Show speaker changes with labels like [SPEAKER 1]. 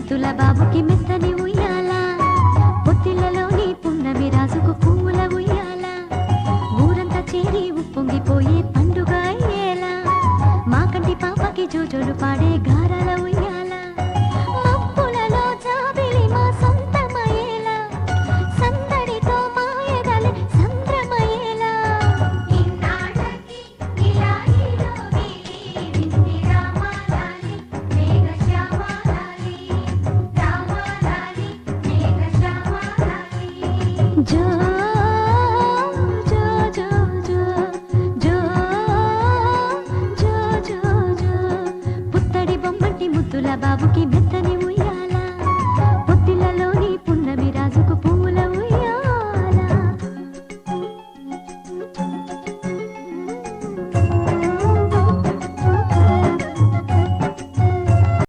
[SPEAKER 1] ముద్దుల బాబుకి మెత్తని ఉయ్యాల పొత్తిళ్ళలోని పున్నమి రాజుకు పువ్వుల ఉయ్యాల ఊరంతా చేరి ఉప్పొంగిపోయే పండుగ అయ్యేలా మా కంటి పాపకి జోజోలు పాడే గారాల ఉయ్యాల మబ్బులలో జాబిలి మా సొంతమయ్యేలా సందడితో మాయదలే సంద్రమయ్యేలా ఇన్నాళ్ళకి ఇలా జో జో జో జో జో జో జో జో పుత్తడి బొమ్మటి ముద్దుల బాబుకి మెత్తని